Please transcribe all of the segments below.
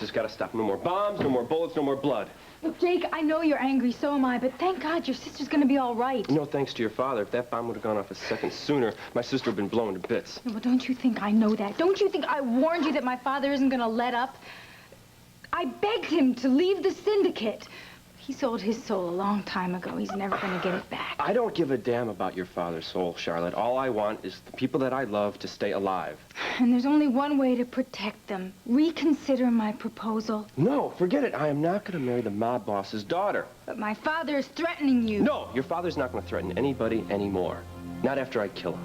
has got to stop. No more bombs, no more bullets, no more blood. Look, Jake, I know you're angry, so am I, but thank God your sister's gonna be all right. No thanks to your father. If that bomb would have gone off a second sooner, my sister would have been blown to bits. Well, don't you think I know that? Don't you think I warned you that my father isn't gonna let up? I begged him to leave the syndicate. He sold his soul a long time ago. He's never gonna get it back. I don't give a damn about your father's soul, Charlotte. All I want is the people that I love to stay alive. And there's only one way to protect them. Reconsider my proposal. No, forget it. I am not going to marry the mob boss's daughter. But my father is threatening you. No, your father's not going to threaten anybody anymore. Not after I kill him.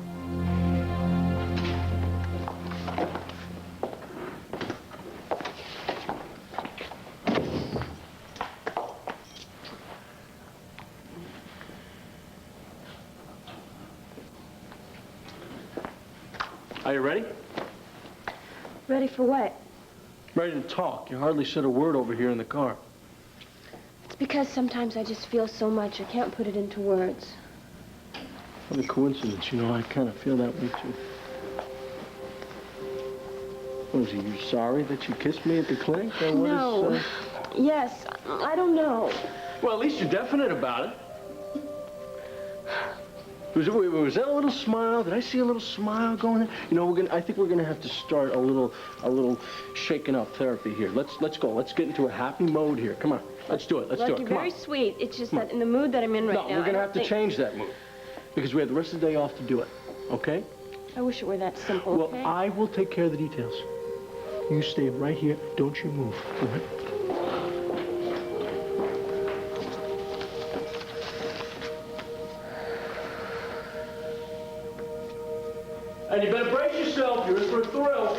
Are you ready? Ready for what? Ready to talk. You hardly said a word over here in the car. It's because sometimes I just feel so much I can't put it into words. What a coincidence. You know, I kind of feel that way, too. What is it, you sorry that you kissed me at the clinic? Or what No. is, Yes, I don't know. Well, at least you're definite about it. Was that a little smile? Did I see a little smile going there? You know, I think we're gonna have to start a little shaking up therapy here. Let's go. Let's get into a happy mode here. Come on. Let's do it. Let's do it. You're Come very on. sweet. It's just that in the mood that I'm in right now. No, we're gonna have to change that mood. Because we have the rest of the day off to do it. Okay? I wish it were that simple, Well, okay? I will take care of the details. You stay right here. Don't you move. All right? And you better brace yourself. You're in for a thrill.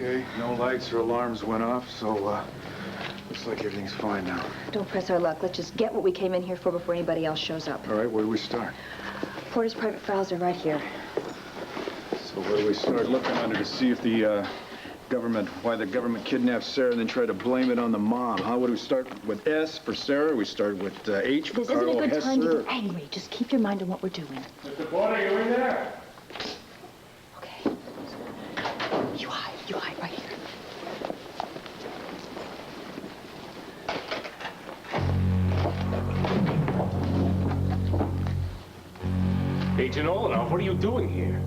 Okay, no lights or alarms went off, so looks like everything's fine now. Don't press our luck. Let's just get what we came in here for before anybody else shows up. All right, where do we start? Porter's private files are right here. So where do we start looking under to see if the why the government kidnapped Sarah and then try to blame it on the mom? How would we start with S for Sarah? We start with H for This isn't Carlo a good time to Hesser. get angry. Just keep your mind on what we're doing. Mr. Porter, you in there? Okay. You hide right here. Agent Oltl, what are you doing here?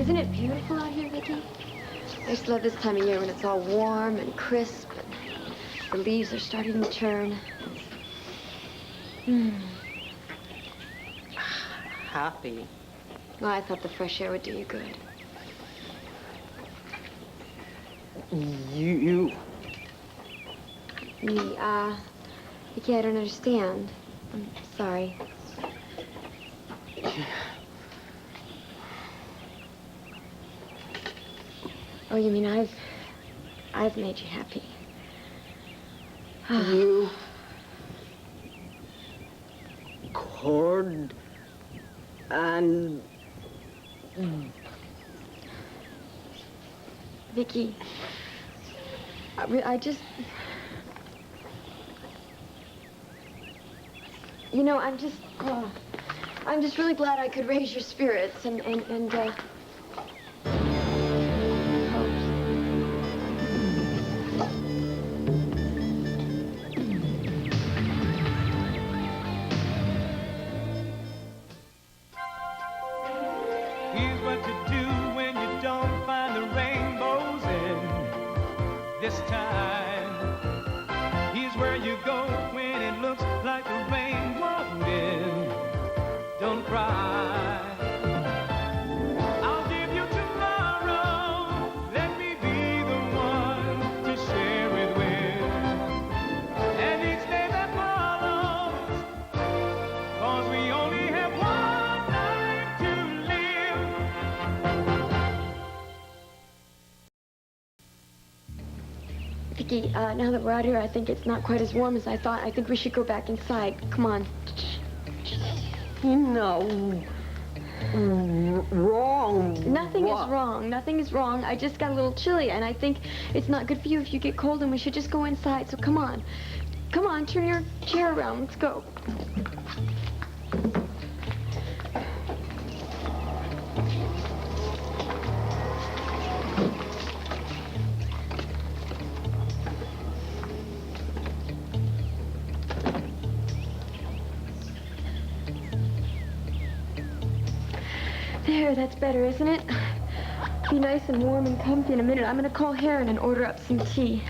Isn't it beautiful out here, Vicky? I just love this time of year when it's all warm and crisp and the leaves are starting to turn. Happy. Well, I thought the fresh air would do you good. You... Me, Vicky, I don't understand. I'm sorry. Oh, you mean I've made you happy? You... Cord... and... Vicky, I just... You know, I'm just really glad I could raise your spirits and Here's what to do when you don't find the rainbows in this time. Here's where you go when it looks like the rain won't end. Don't cry. Vicky, now that we're out here, I think it's not quite as warm as I thought. I think we should go back inside. Come on. No. Wrong. Nothing What? is wrong. Nothing is wrong. I just got a little chilly, and I think it's not good for you if you get cold, and we should just go inside. So come on. Come on, turn your chair around. Let's go. There, that's better, isn't it? Be nice and warm and comfy in a minute. I'm gonna call Heron and order up some tea.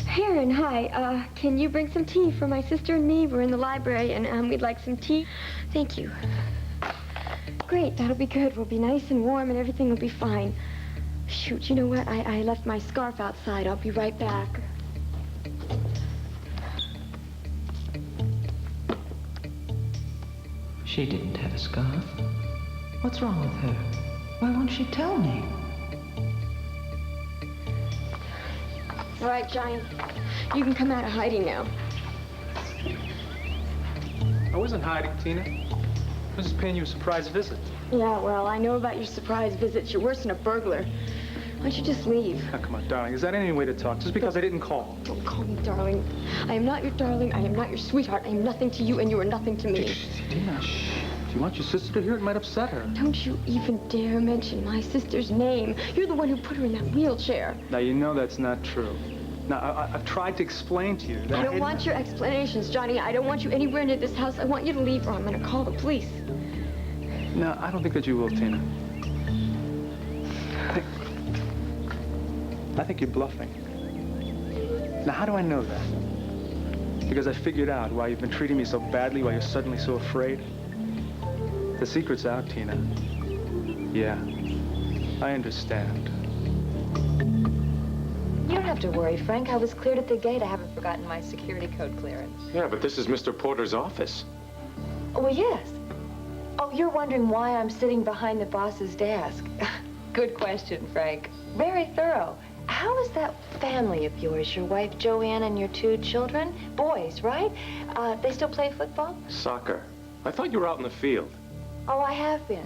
Heron, hi. Can you bring some tea for my sister and me? We're in the library and we'd like some tea. Thank you. Great, that'll be good. We'll be nice and warm and everything will be fine. Shoot, you know what? I left my scarf outside. I'll be right back. She didn't have a scarf. What's wrong with her? Why won't she tell me? All right, Johnny. You can come out of hiding now. I wasn't hiding, Tina. I was just paying you a surprise visit. Yeah, well, I know about your surprise visits. You're worse than a burglar. Why don't you just leave? Now, come on, darling. Is that any way to talk? Just because I didn't call. Don't call me darling. I am not your darling. I am not your sweetheart. I am nothing to you, and you are nothing to me. Tina, shh. Do you want your sister to hear it? It might upset her. Don't you even dare mention my sister's name. You're the one who put her in that wheelchair. Now, you know that's not true. Now, I've tried to explain to you that I don't want your explanations, Johnny. I don't want you anywhere near this house. I want you to leave or I'm going to call the police. No, I don't think that you will, Tina. I think you're bluffing. Now, how do I know that? Because I figured out why you've been treating me so badly, why you're suddenly so afraid. The secret's out, Tina. Yeah, I understand. You don't have to worry, Frank. I was cleared at the gate. I haven't forgotten my security code clearance. Yeah, but this is Mr. Porter's office. Oh, well, yes. Oh, you're wondering why I'm sitting behind the boss's desk. Good question, Frank. Very thorough. How is that family of yours? Your wife, Joanne, and your 2 children? Boys, right? They still play football? Soccer. I thought you were out in the field. Oh, I have been.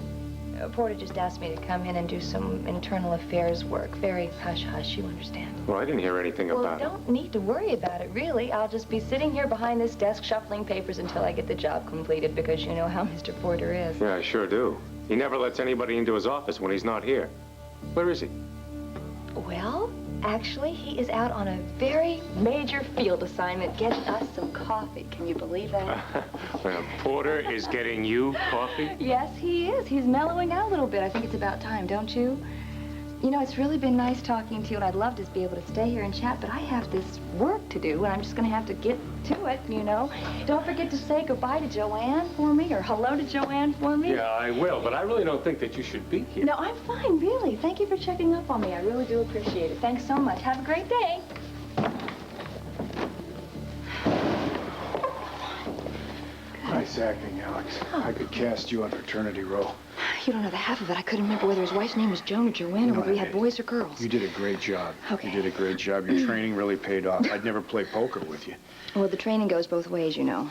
Porter just asked me to come in and do some internal affairs work. Very hush-hush, you understand. Well, I didn't hear anything Well, about it. don't need to worry about it, really. I'll just be sitting here behind this desk shuffling papers until I get the job completed, because you know how Mr. Porter is. Yeah, I sure do. He never lets anybody into his office when he's not here. Where is he? Well, actually, he is out on a very major field assignment getting us some coffee. Can you believe that? Well, Porter is getting you coffee? Yes, he is. He's mellowing out a little bit. I think it's about time, don't you? You know, it's really been nice talking to you, and I'd love to be able to stay here and chat, but I have this work to do, and I'm just going to have to get to it, you know. Don't forget to say goodbye to Joanne for me, or hello to Joanne for me. Yeah, I will, but I really don't think that you should be here. No, I'm fine, really. Thank you for checking up on me. I really do appreciate it. Thanks so much. Have a great day. Nice acting, Alex. I could cast you on fraternity row. You don't know the half of it. I couldn't remember whether his wife's name was Joan or Joanne, or whether we had boys or girls. You did a great job. Okay. You did a great job. Your training really paid off. I'd never play poker with you. Well, the training goes both ways, you know.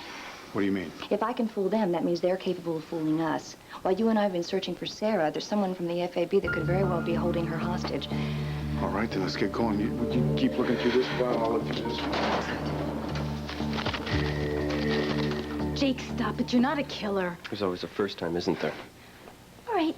What do you mean? If I can fool them, that means they're capable of fooling us. While you and I have been searching for Sarah, there's someone from the FAB that could very well be holding her hostage. All right, then let's get going. You keep looking through this file. I'll look through this one. Jake, stop it. You're not a killer. There's always a first time, isn't there? All right.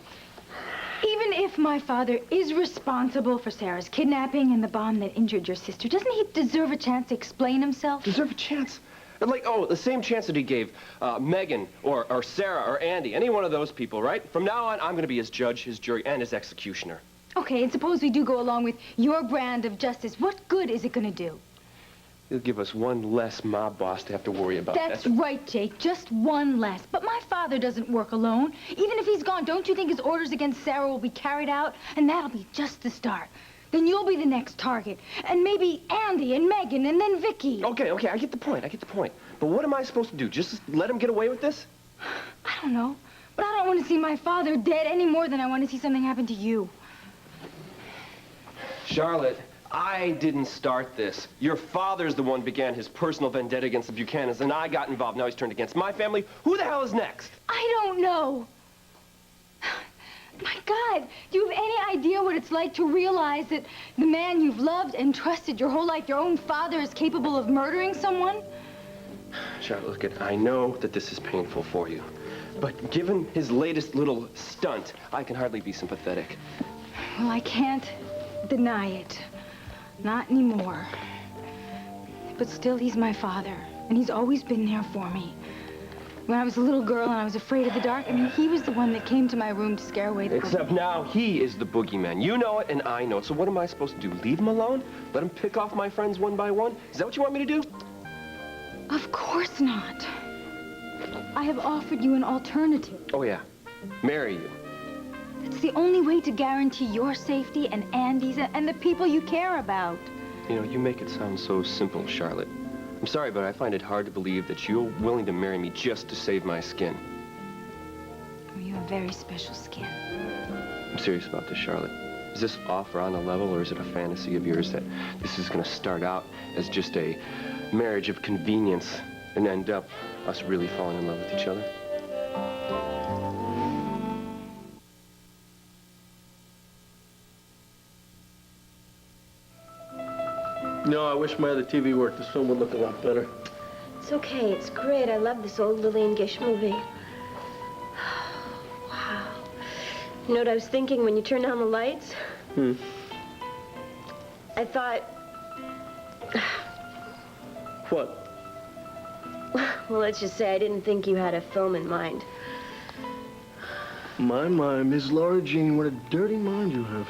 Even if my father is responsible for Sarah's kidnapping and the bomb that injured your sister, doesn't he deserve a chance to explain himself? Deserve a chance? Like, oh, the same chance that he gave Megan or Sarah or Andy, any one of those people, right? From now on, I'm going to be his judge, his jury, and his executioner. Okay, and suppose we do go along with your brand of justice. What good is it going to do? He'll give us one less mob boss to have to worry about. That's right, Jake. Just one less. But my father doesn't work alone. Even if he's gone, don't you think his orders against Sarah will be carried out? And that'll be just the start. Then you'll be the next target. And maybe Andy and Megan and then Vicky. Okay, I get the point. But what am I supposed to do? Just let him get away with this? I don't know. But I don't want to see my father dead any more than I want to see something happen to you. Charlotte, I didn't start this. Your father's the one who began his personal vendetta against the Buchanans, and I got involved. Now he's turned against my family. Who the hell is next? I don't know. My God, do you have any idea what it's like to realize that the man you've loved and trusted your whole life, your own father, is capable of murdering someone? Charlotte, look, I know that this is painful for you, but given his latest little stunt, I can hardly be sympathetic. Well, I can't deny it. Not anymore. But still, he's my father, and he's always been there for me. When I was a little girl and I was afraid of the dark, I mean, he was the one that came to my room to scare away the Except now he is the boogeyman. You know it, and I know it. So what am I supposed to do? Leave him alone? Let him pick off my friends one by one? Is that what you want me to do? Of course not. I have offered you an alternative. Oh, yeah. Marry you. It's the only way to guarantee your safety and Andy's and the people you care about. You know, you make it sound so simple, Charlotte. I'm sorry, but I find it hard to believe that you're willing to marry me just to save my skin. Well, you have very special skin. I'm serious about this, Charlotte. Is this off or on the level, or is it a fantasy of yours that this is going to start out as just a marriage of convenience and end up us really falling in love with each other? No, I wish my other TV worked. This film would look a lot better. It's okay. It's great. I love this old Lillian Gish movie. Wow. You know what I was thinking when you turned down the lights? I thought... What? Well, let's just say I didn't think you had a film in mind. My, Miss Laura Jean, what a dirty mind you have.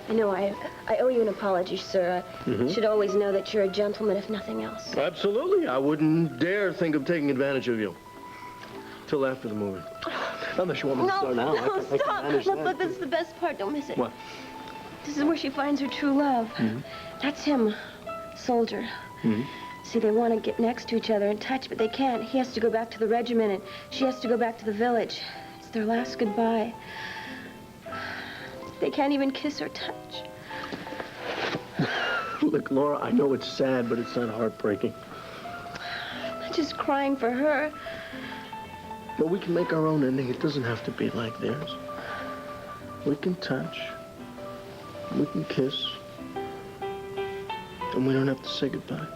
I know, I owe you an apology, sir. I should always know that you're a gentleman, if nothing else. Absolutely. I wouldn't dare think of taking advantage of you. Till after the movie. Unless you want me to start now. No, I can stop. manage that. Look, this is the best part. Don't miss it. What? This is where she finds her true love. That's him, soldier. See, they want to get next to each other and touch, but they can't. He has to go back to the regiment, and she has to go back to the village. It's their last goodbye. They can't even kiss or touch. Look, Laura, I know it's sad, but it's not heartbreaking. I'm just crying for her. But we can make our own ending. It doesn't have to be like theirs. We can touch. We can kiss. And we don't have to say goodbye.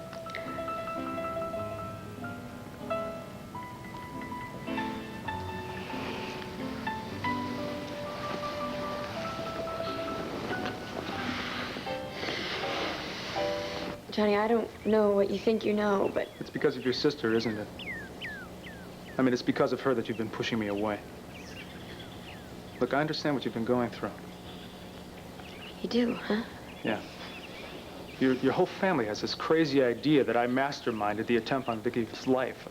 Johnny, I don't know what you think you know, but... It's because of your sister, isn't it? I mean, it's because of her that you've been pushing me away. Look, I understand what you've been going through. You do, huh? Yeah. Your whole family has this crazy idea that I masterminded the attempt on Vicky's life.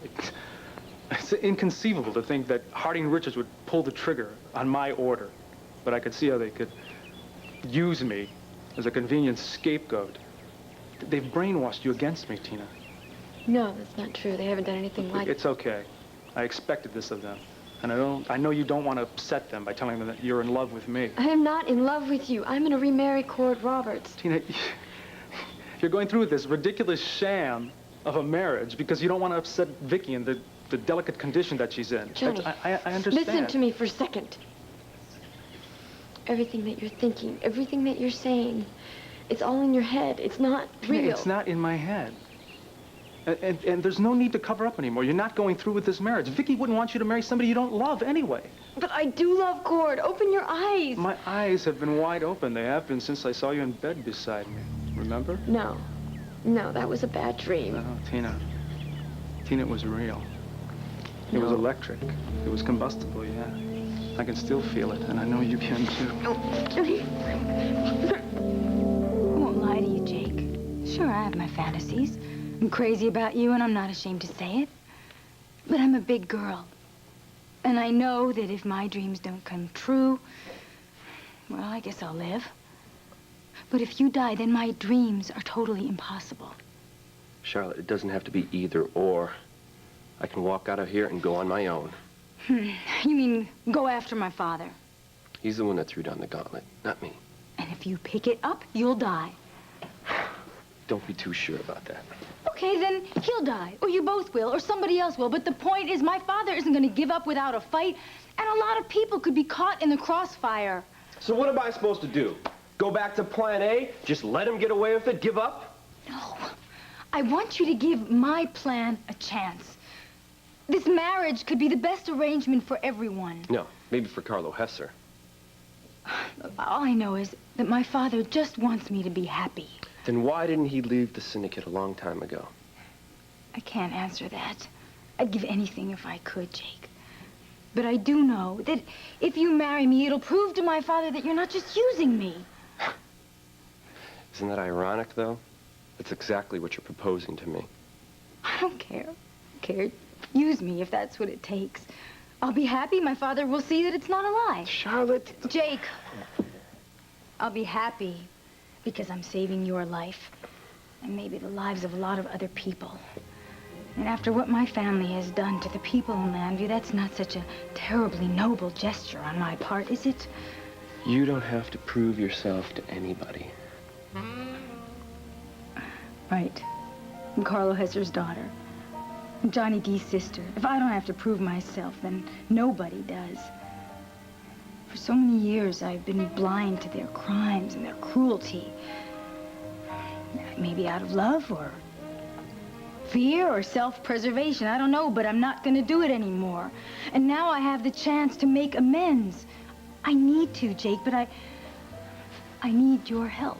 It's inconceivable to think that Harding Richards would pull the trigger on my order. But I could see how they could use me as a convenient scapegoat. They've brainwashed you against me, Tina. No, that's not true. They haven't done anything like... It's okay. I expected this of them. And I know you don't want to upset them by telling them that you're in love with me. I am not in love with you. I'm going to remarry Cord Roberts. Tina, you're going through with this ridiculous sham of a marriage because you don't want to upset Vicky in the delicate condition that she's in. Johnny, I understand. listen to me for a second. Everything that you're thinking, everything that you're saying, it's all in your head. It's not real. It's not in my head. And there's no need to cover up anymore. You're not going through with this marriage. Vicky wouldn't want you to marry somebody you don't love anyway. But I do love Cord. Open your eyes. My eyes have been wide open. They have been since I saw you in bed beside me. Remember? No. No, that was a bad dream. No, Tina. Tina, it was real. It was electric. It was combustible, yeah. I can still feel it, and I know you can too. I won't lie to you, Jake. Sure, I have my fantasies. I'm crazy about you, and I'm not ashamed to say it. But I'm a big girl. And I know that if my dreams don't come true, well, I guess I'll live. But if you die, then my dreams are totally impossible. Charlotte, it doesn't have to be either or. I can walk out of here and go on my own. You mean go after my father? He's the one that threw down the gauntlet, not me. And if you pick it up, you'll die. don't be too sure about that. Okay, then he'll die, or you both will, or somebody else will. But the point is, my father isn't going to give up without a fight, and a lot of people could be caught in the crossfire. So what am I supposed to do? Go back to plan A? Just let him get away with it? Give up? No. I want you to give my plan a chance. This marriage could be the best arrangement for everyone. No, maybe for Carlo Hesser. All I know is that my father just wants me to be happy. Then why didn't he leave the syndicate a long time ago? I can't answer that. I'd give anything if I could, Jake. But I do know that if you marry me, it'll prove to my father that you're not just using me. Isn't that ironic, though? That's exactly what you're proposing to me. I don't care. I don't care. Use me if that's what it takes. I'll be happy. My father will see that it's not a lie. Charlotte. Jake, I'll be happy because I'm saving your life and maybe the lives of a lot of other people. And after what my family has done to the people in Landview, that's not such a terribly noble gesture on my part, is it? You don't have to prove yourself to anybody. Right. I'm Carlo Hesser's daughter. I'm Johnny D's sister. If I don't have to prove myself, then nobody does. For so many years, I've been blind to their crimes and their cruelty. Maybe out of love or fear or self-preservation. I don't know, but I'm not going to do it anymore. And now I have the chance to make amends. I need to, Jake, but I need your help.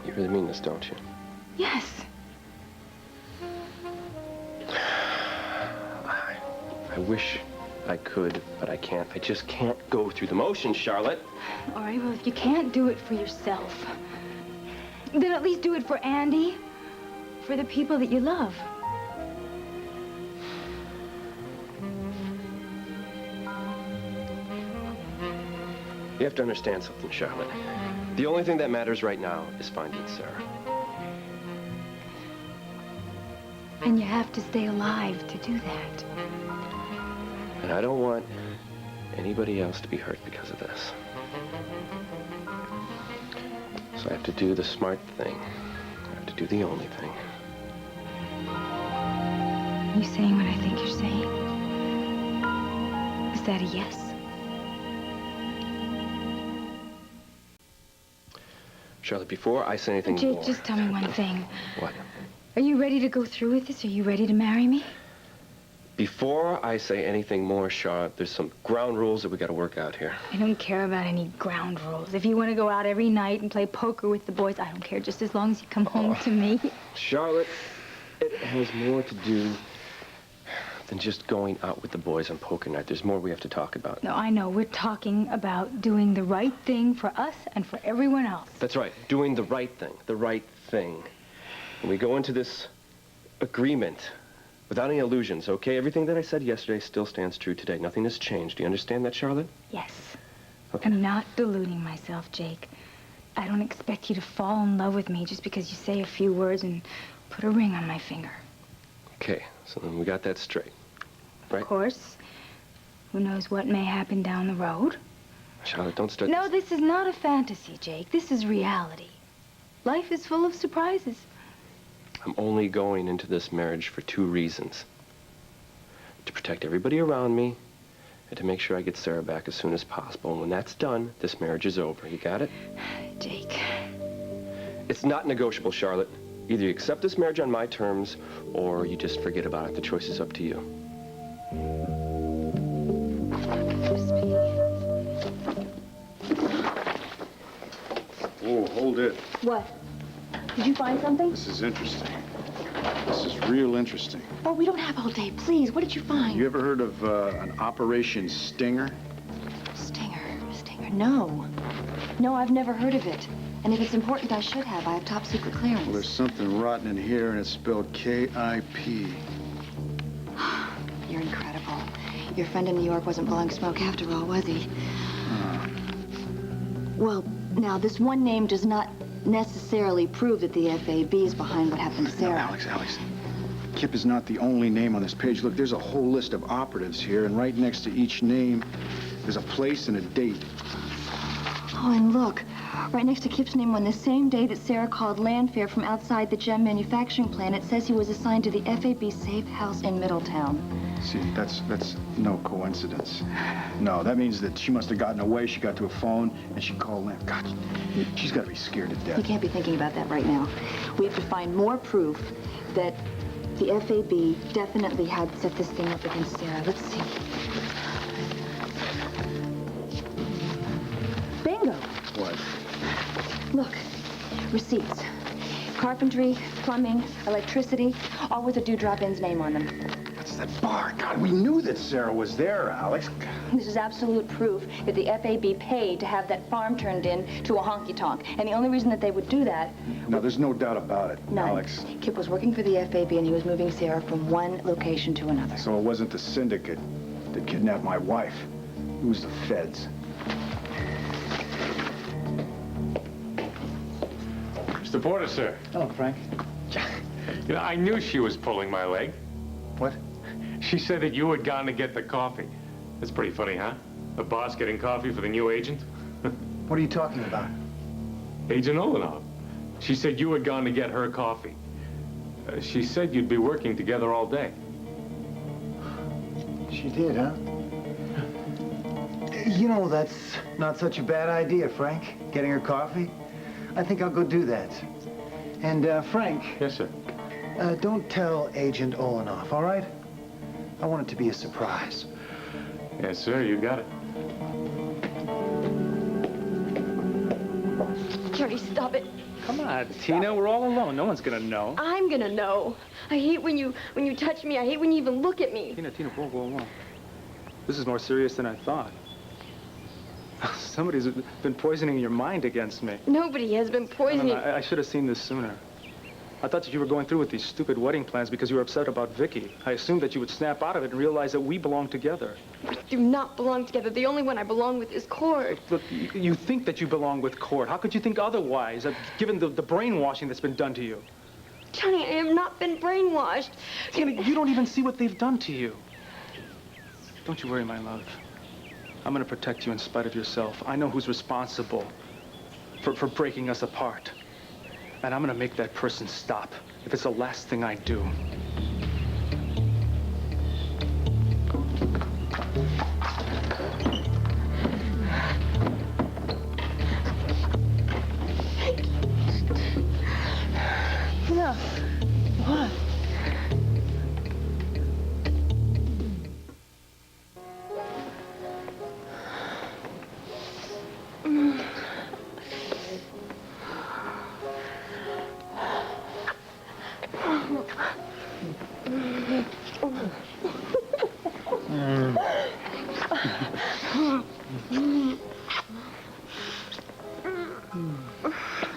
You really mean this, don't you? Yes. I wish I could, but I can't. I just can't go through the motions, Charlotte. All right, well, if you can't do it for yourself, then at least do it for Andy, for the people that you love. You have to understand something, Charlotte. The only thing that matters right now is finding Sarah. And you have to stay alive to do that. And I don't want anybody else to be hurt because of this. So I have to do the smart thing. I have to do the only thing. Are you saying what I think you're saying? Is that a yes? Charlotte, before I say anything Jake, more... just tell me one thing. What? Are you ready to go through with this? Are you ready to marry me? Before I say anything more, Charlotte, there's some ground rules that we got to work out here. I don't care about any ground rules. If you want to go out every night and play poker with the boys, I don't care, just as long as you come home to me. Charlotte, it has more to do than just going out with the boys on poker night. There's more we have to talk about. No, I know. We're talking about doing the right thing for us and for everyone else. That's right. Doing the right thing. The right thing. When we go into this agreement without any illusions, okay? Everything that I said yesterday still stands true today. Nothing has changed. Do you understand that, Charlotte? Yes. Okay. I'm not deluding myself, Jake. I don't expect you to fall in love with me just because you say a few words and put a ring on my finger. Okay, so then we got that straight, right? Of course. Who knows what may happen down the road? Charlotte, don't start... No, this is not a fantasy, Jake. This is reality. Life is full of surprises. I'm only going into this marriage for two reasons. To protect everybody around me, and to make sure I get Sarah back as soon as possible. And when that's done, this marriage is over. You got it? Jake. It's not negotiable, Charlotte. Either you accept this marriage on my terms, or you just forget about it. The choice is up to you. Whoa, hold it. What? Did you find something? This is interesting. This is real interesting. Oh, we don't have all day. Please, what did you find? You ever heard of an Operation Stinger? Stinger. No. No, I've never heard of it. And if it's important, I should have. I have top secret clearance. Well, there's something rotten in here, and it's spelled K-I-P. You're incredible. Your friend in New York wasn't blowing smoke after all, was he? Well, now, this one name does not necessarily prove that the FAB is behind what happened to Sarah. Now, Alex. Kip is not the only name on this page. Look, there's a whole list of operatives here, and right next to each name, there's a place and a date. Oh, and look, Right next to Kip's name on the same day that Sarah called Landfair from outside the gem manufacturing plant, it says he was assigned to the FAB safe house in Middletown. See, that's no coincidence. No, that means that she must have gotten away. She got to a phone, and she called Lamb. God, she's got to be scared to death. You can't be thinking about that right now. We have to find more proof that the FAB definitely had set this thing up against Sarah. Let's see. Bingo. What? Look, receipts. Carpentry, plumbing, electricity, all with a Dewdrop-Inn's name on them. It's that bar. God, we knew that Sarah was there, Alex. This is absolute proof that the FAB paid to have that farm turned in to a honky-tonk. And the only reason that they would do that... No, there's no doubt about it, None. Alex. Kip was working for the FAB and he was moving Sarah from one location to another. So it wasn't the syndicate that kidnapped my wife. It was the feds. Mr. Porter, sir. Hello, Frank. You know, I knew she was pulling my leg. What? She said that you had gone to get the coffee. That's pretty funny, huh? The boss getting coffee for the new agent? What are you talking about? Agent Oltl. She said you had gone to get her coffee. She said you'd be working together all day. She did, huh? You know, that's not such a bad idea, Frank. Getting her coffee. I think I'll go do that. And, Frank. Yes, sir. Don't tell Agent Olenoff, all right? I want it to be a surprise. Yes, sir, you got it. Jody, stop it. Come on, Tina, we're all alone. No one's gonna know. I'm gonna know. I hate when you touch me. I hate when you even look at me. Tina, whoa, whoa, whoa. This is more serious than I thought. Somebody's been poisoning your mind against me. Nobody has been poisoning. No, I should have seen this sooner. I thought that you were going through with these stupid wedding plans because you were upset about Vicky. I assumed that you would snap out of it and realize that we belong together. We do not belong together. The only one I belong with is Cord. Look, you think that you belong with Cord. How could you think otherwise, given the brainwashing that's been done to you? Johnny, I have not been brainwashed. Tina, you don't even see what they've done to you. Don't you worry, my love. I'm going to protect you in spite of yourself. I know who's responsible for breaking us apart. And I'm going to make that person stop if it's the last thing I do. No. What?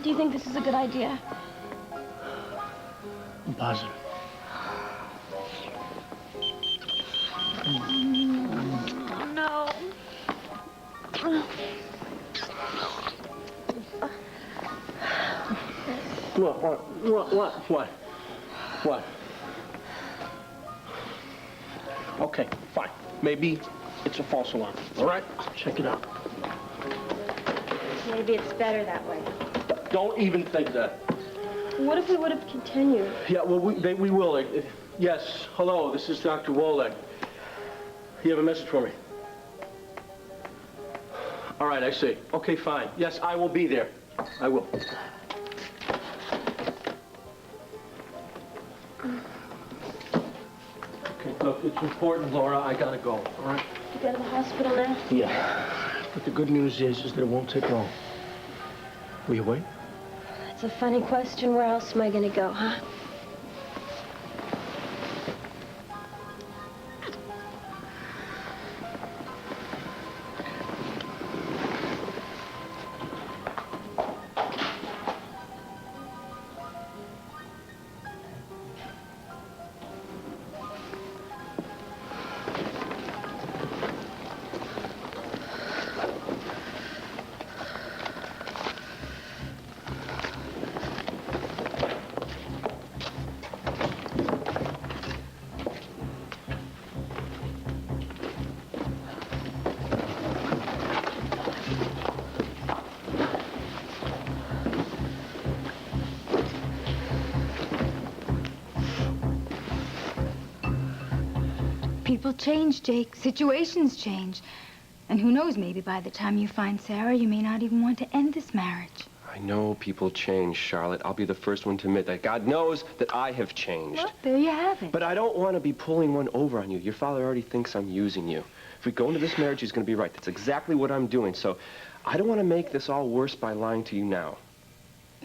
Do you think this is a good idea? I'm positive. Oh, no. What? Okay, fine. Maybe it's a false alarm. All right? Check it out. Maybe it's better that way. Don't even think that. What if we would have continued? Yeah, well, we will. Yes, hello, this is Dr. Woleg. You have a message for me? All right, I see. Okay, fine. Yes, I will be there. I will. Okay, look, it's important, Laura. I gotta go, all right? You go to the hospital now? Yeah. But the good news is that it won't take long. Will you wait? That's a funny question. Where else am I going to go, huh? People change, Jake. Situations change. And who knows, maybe by the time you find Sarah, you may not even want to end this marriage. I know people change, Charlotte. I'll be the first one to admit that. God knows that I have changed. Well, there you have it. But I don't want to be pulling one over on you. Your father already thinks I'm using you. If we go into this marriage, he's going to be right. That's exactly what I'm doing. So I don't want to make this all worse by lying to you now.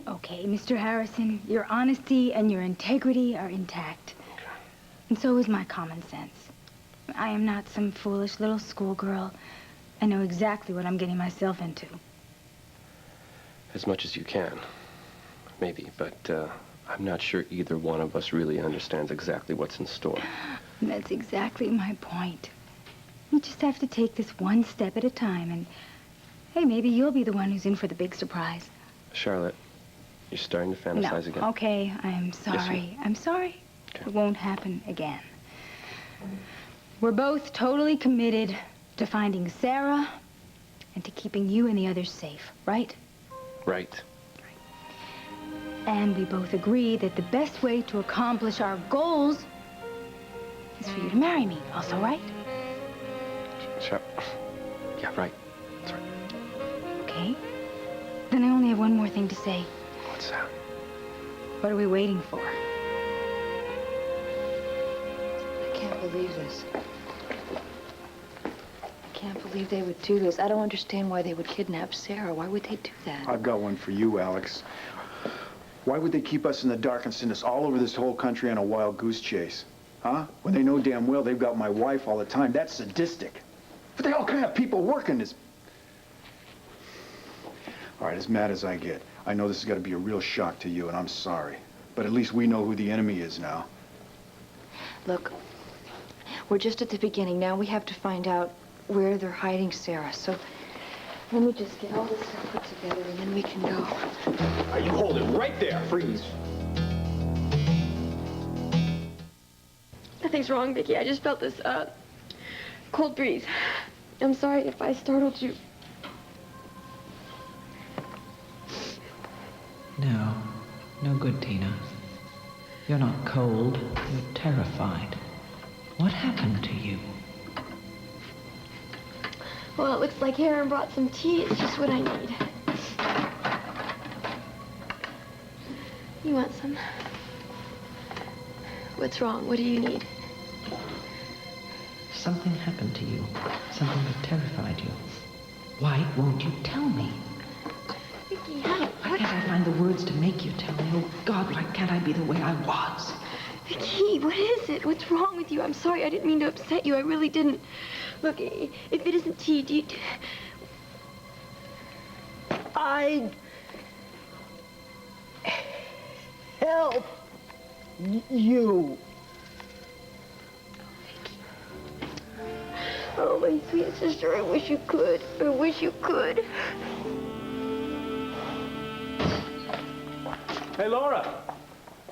Okay, Mr. Harrison, your honesty and your integrity are intact. And so is my common sense. I am not some foolish little schoolgirl. I know exactly what I'm getting myself into. As much as you can. Maybe, but I'm not sure either one of us really understands exactly what's in store. That's exactly my point. You just have to take this one step at a time, and hey, maybe you'll be the one who's in for the big surprise. Charlotte, you're starting to fantasize again. Okay, I'm sorry. Yes, I'm sorry. Okay. It won't happen again. We're both totally committed to finding Sarah and to keeping you and the others safe, right? Right. And we both agree that the best way to accomplish our goals is for you to marry me, also, right? Sure. Yeah, right. That's right. Okay. Then I only have one more thing to say. What's that? What are we waiting for? I can't believe this. I can't believe they would do this. I don't understand why they would kidnap Sarah. Why would they do that? I've got one for you, Alex. Why would they keep us in the dark and send us all over this whole country on a wild goose chase? Huh? When they know damn well they've got my wife all the time. That's sadistic. What the hell kind of people work in this? All right, as mad as I get, I know this has got to be a real shock to you, and I'm sorry. But at least we know who the enemy is now. Look, we're just at the beginning. Now we have to find out where they're hiding Sarah. So let me just get all this stuff put together, and then we can go. All right, you hold it right there. Freeze. Nothing's wrong, Vicki. I just felt this, cold breeze. I'm sorry if I startled you. No. No good, Tina. You're not cold. You're terrified. What happened to you? Well, it looks like Aaron brought some tea. It's just what I need. You want some? What's wrong? What do you need? Something happened to you. Something that terrified you. Why won't you tell me? Vicki, how? Why can't I find the words to make you tell me? Oh, God, why can't I be the way I was? Vicki, what is it? What's wrong with you? I'm sorry. I didn't mean to upset you. I really didn't. Look, if it isn't tea, do you... I help you. Oh, my sweet sister, I wish you could. I wish you could. Hey, Laura.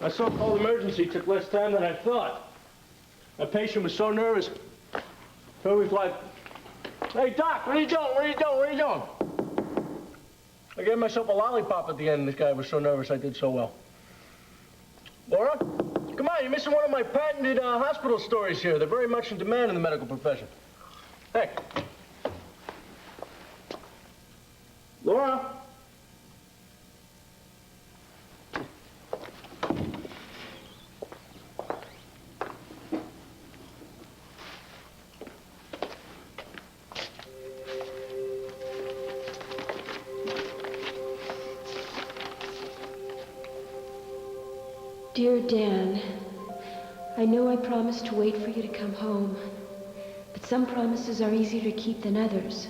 My so-called emergency took less time than I thought. My patient was so nervous. So he was like, hey, Doc, what are you doing? What are you doing? What are you doing? I gave myself a lollipop at the end. This guy was so nervous I did so well. Laura, come on, you're missing one of my patented hospital stories here. They're very much in demand in the medical profession. Hey. Laura. Dear Dan, I know I promised to wait for you to come home, but some promises are easier to keep than others.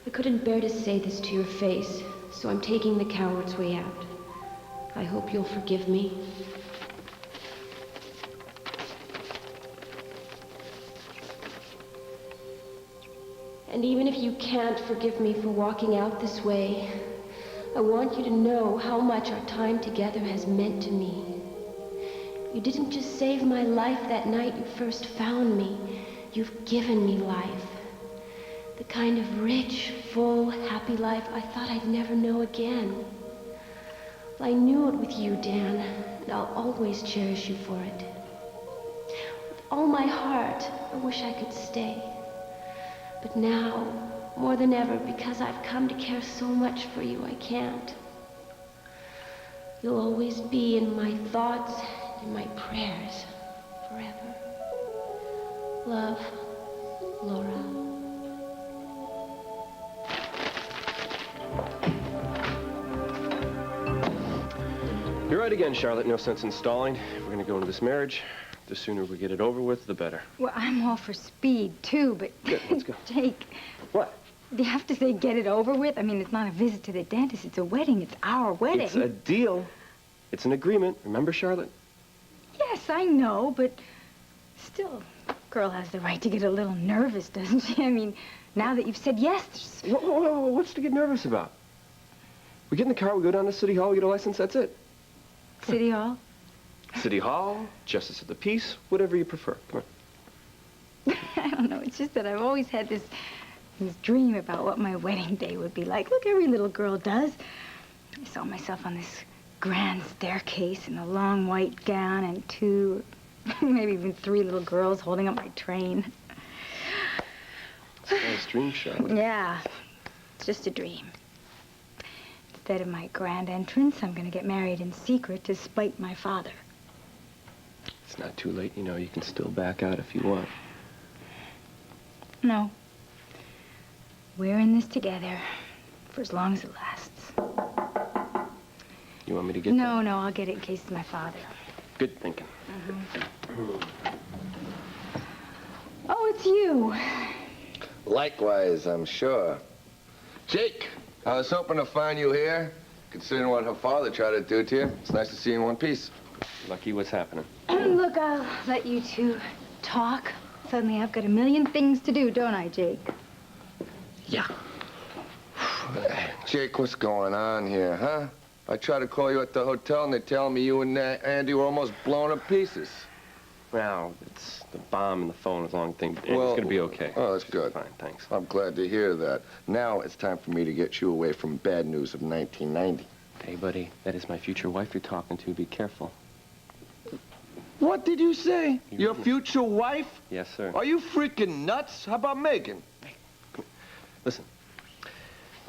I couldn't bear to say this to your face, so I'm taking the coward's way out. I hope you'll forgive me. And even if you can't forgive me for walking out this way, I want you to know how much our time together has meant to me. You didn't just save my life that night you first found me. You've given me life. The kind of rich, full, happy life I thought I'd never know again. Well, I knew it with you, Dan, and I'll always cherish you for it. all my heart, I wish I could stay. But now, more than ever, because I've come to care so much for you, I can't. You'll always be in my thoughts, in my prayers, forever. Love, Laura. You're right again, Charlotte. No sense in stalling. If we're gonna go into this marriage, the sooner we get it over with, the better. Well, I'm all for speed, too, but... Good, let's go. Jake. What? Do you have to say get it over with? I mean, it's not a visit to the dentist. It's a wedding. It's our wedding. It's a deal. It's an agreement. Remember, Charlotte? Yes, I know, but still, a girl has the right to get a little nervous, doesn't she? I mean, now that you've said yes, there's... Whoa, what's to get nervous about? We get in the car, we go down to City Hall, we get a license, that's it. City Hall? City Hall, Justice of the Peace, whatever you prefer. Come on. I don't know. It's just that I've always had this dream about what my wedding day would be like. Look, every little girl does. I saw myself on this grand staircase in a long white gown and 2, maybe even 3 little girls holding up my train. It's a nice dream, Charlotte. Yeah, it's just a dream. Instead of my grand entrance, I'm going to get married in secret to spite my father. It's not too late, you know. You can still back out if you want. No. We're in this together for as long as it lasts. You want me to get No, I'll get it in case it's my father. Good thinking. Oh, it's you. Likewise, I'm sure. Jake, I was hoping to find you here. Considering what her father tried to do to you, it's nice to see you in one piece. Lucky, what's happening? Look, I'll let you two talk. Suddenly I've got a million things to do, don't I, Jake? Yeah. Jake, what's going on here, huh? I tried to call you at the hotel, and they're telling me you and Andy were almost blown to pieces. Well, it's the bomb and the phone is a long thing. But Well, it's gonna be okay. Oh, that's good. Fine, thanks. I'm glad to hear that. Now it's time for me to get you away from bad news of 1990. Hey, buddy, that is my future wife you're talking to. Be careful. What did you say? Your future wife? Yes, sir. Are you freaking nuts? How about Megan? Listen,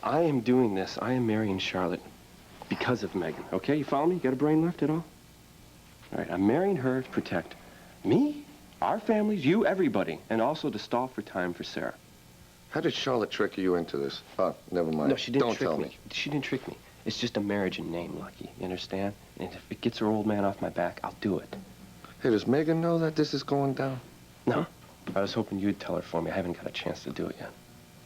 I am doing this. I am marrying Charlotte because of Megan, okay? You follow me? You got a brain left at all? All right, I'm marrying her to protect me, our families, you, everybody, and also to stall for time for Sarah. How did Charlotte trick you into this? Oh, never mind. No, she didn't Don't trick tell me. She didn't trick me. It's just a marriage in name, Lucky. You understand? And if it gets her old man off my back, I'll do it. Hey, does Megan know that this is going down? No. I was hoping you'd tell her for me. I haven't got a chance to do it yet.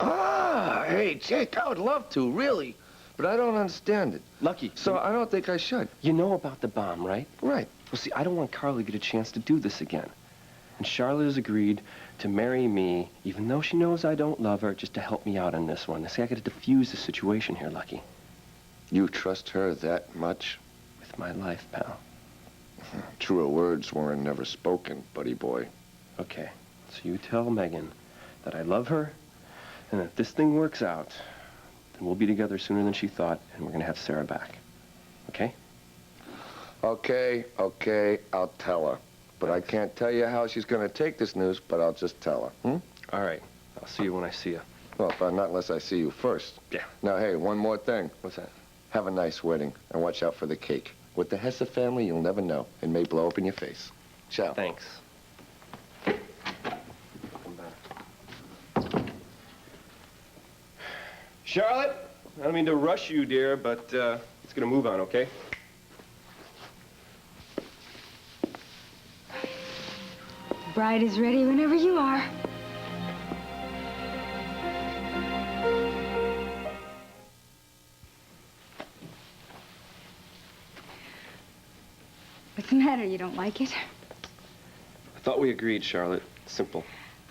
Ah, hey, Jake, I would love to, really. But I don't understand it. Lucky. So I don't think I should. You know about the bomb, right? Right. Well, see, I don't want Carly to get a chance to do this again. And Charlotte has agreed to marry me, even though she knows I don't love her, just to help me out on this one. See, I got to defuse the situation here, Lucky. You trust her that much? With my life, pal. Truer words weren't never spoken, buddy boy. Okay, so you tell Megan that I love her, and if this thing works out, then we'll be together sooner than she thought, and we're gonna have Sarah back. Okay? Okay, I'll tell her. But I can't tell you how she's gonna take this news, but I'll just tell her, All right, I'll see you when I see you. Well, but not unless I see you first. Yeah. Now, hey, one more thing. What's that? Have a nice wedding, and watch out for the cake. With the Hesse family, you'll never know. It may blow up in your face. Ciao. Thanks. Come back. Charlotte, I don't mean to rush you, dear, but it's gonna move on, okay? The bride is ready whenever you are. What's the matter? You don't like it? I thought we agreed, Charlotte. Simple.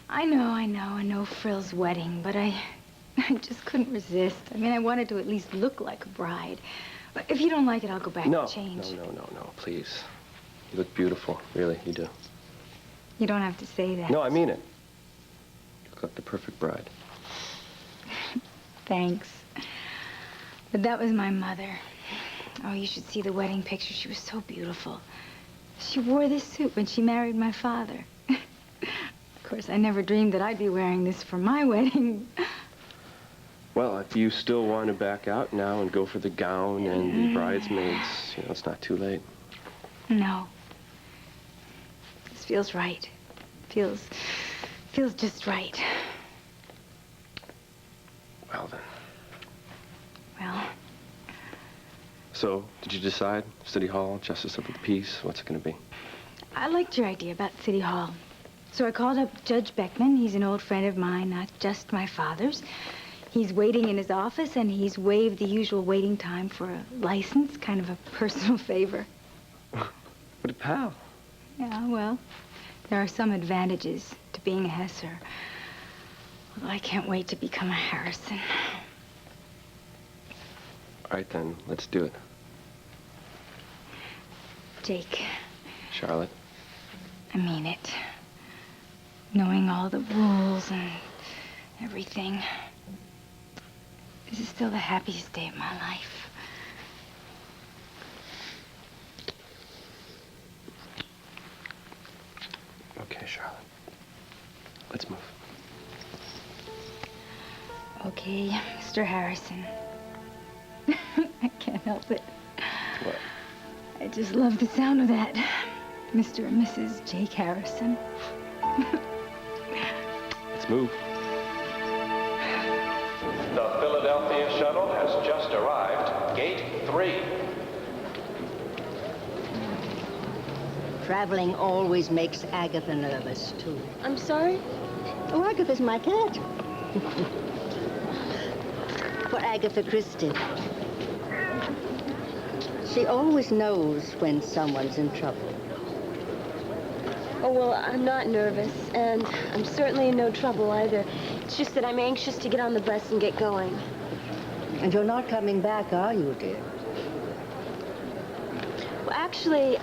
I know, a no-frills wedding, but I just couldn't resist. I mean, I wanted to at least look like a bride. But if you don't like it, I'll go back and change. No, please. You look beautiful, really, you do. You don't have to say that. No, I mean it. You look like the perfect bride. Thanks. But that was my mother. Oh, you should see the wedding picture. She was so beautiful. She wore this suit when she married my father. Of course, I never dreamed that I'd be wearing this for my wedding. Well, if you still want to back out now and go for the gown and the bridesmaids, you know, it's not too late. No. This feels right. Feels just right. Well, then. Well, So, did you decide? City Hall, Justice of the Peace? What's it going to be? I liked your idea about City Hall. So I called up Judge Beckman. He's an old friend of mine, not just my father's. He's waiting in his office, and he's waived the usual waiting time for a license, kind of a personal favor. What a pal. Yeah, well, there are some advantages to being a Hesser. Although I can't wait to become a Harrison. All right, then, let's do it. Jake, Charlotte. I mean it. Knowing all the rules and everything, this is still the happiest day of my life. Okay, Charlotte. Let's move. Okay, Mr. Harrison. I can't help it. What? I just love the sound of that. Mr. and Mrs. Jake Harrison. Let's move. The Philadelphia shuttle has just arrived. Gate 3. Traveling always makes Agatha nervous, too. I'm sorry? Oh, Agatha's my cat. For Agatha Christie. She always knows when someone's in trouble. Oh, well, I'm not nervous, and I'm certainly in no trouble either. It's just that I'm anxious to get on the bus and get going. And you're not coming back, are you, dear? Well, actually,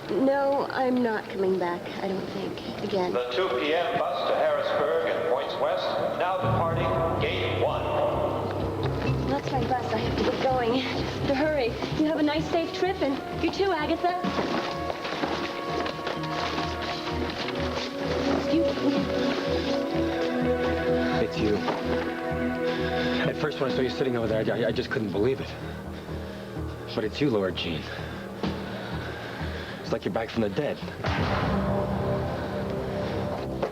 no, I'm not coming back, I don't think, again. The 2 p.m. bus to Harrisburg and points west, now departing Gate 1. Well, that's my bus. I have to get going. To hurry. You have a nice, safe trip, and you too, Agatha. Excuse me. It's you. At first, when I saw you sitting over there, I just couldn't believe it. But it's you, Lord Jean. It's like you're back from the dead.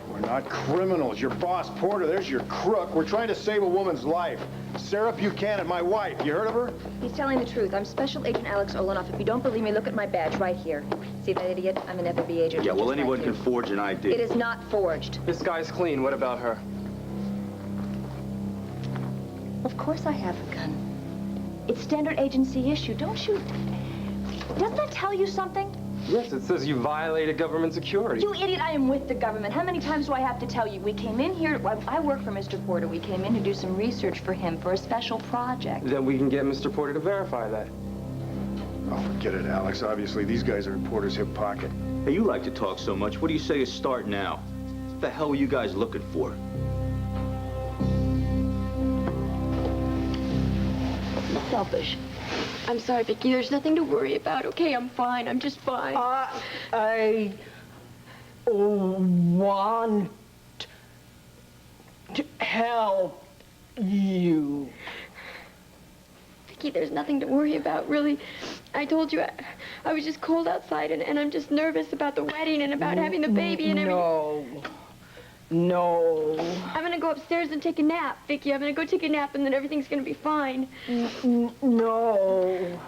We're not criminals. Your boss, Porter, there's your crook. We're trying to save a woman's life. Sarah Buchanan, my wife. You heard of her? He's telling the truth. I'm Special Agent Alex Olenoff. If you don't believe me, look at my badge right here. See that idiot? I'm an FFB agent. Yeah, well, just anyone like can you. forge an ID. It is not forged. This guy's clean. What about her? Of course I have a gun. It's standard agency issue. Don't you... Doesn't that tell you something? Yes, it says you violated government security. You idiot, I am with the government. How many times do I have to tell you? We came in here... I work for Mr. Porter. We came in to do some research for him for a special project. Then we can get Mr. Porter to verify that. Oh, forget it, Alex. Obviously, these guys are in Porter's hip pocket. Hey, you like to talk so much. What do you say you start now? What the hell were you guys looking for? Selfish. I'm sorry, Vicki. There's nothing to worry about. Okay, I'm fine. I'm just fine. I want to help you. Vicki, there's nothing to worry about, really. I told you I was just cold outside, and I'm just nervous about the wedding and about having the baby and everything. No. I'm gonna go upstairs and take a nap, Vicki. I'm gonna go take a nap, and then everything's gonna be fine. No.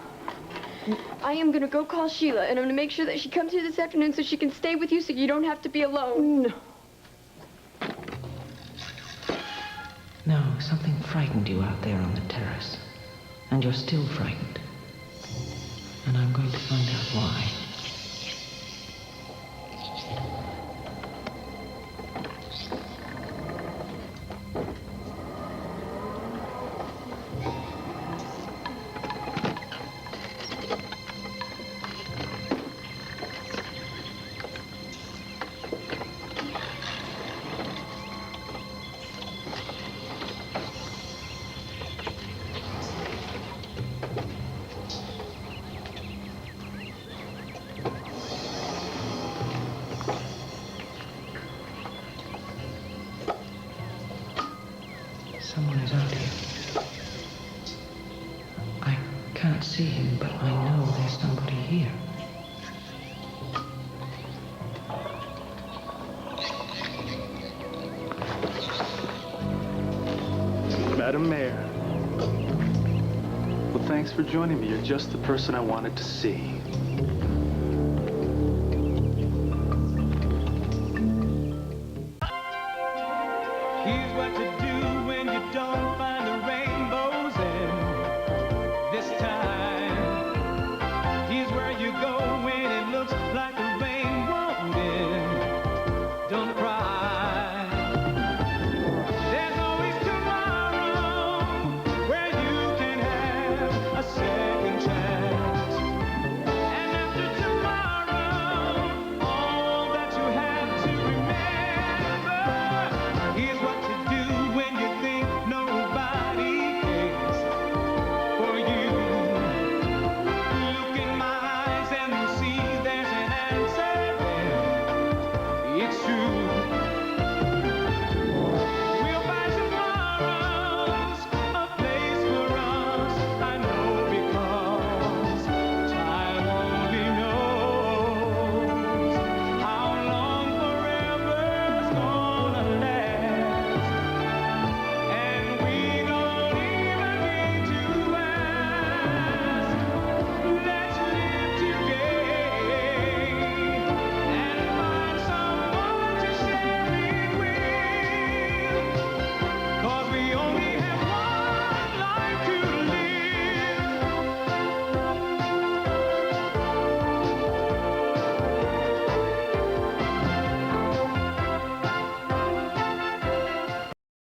I am gonna go call Sheila, and I'm gonna make sure that she comes here this afternoon so she can stay with you so you don't have to be alone. No. No, something frightened you out there on the terrace. And you're still frightened. And I'm going to find out why. Madam Mayor. Well, thanks for joining me. You're just the person I wanted to see.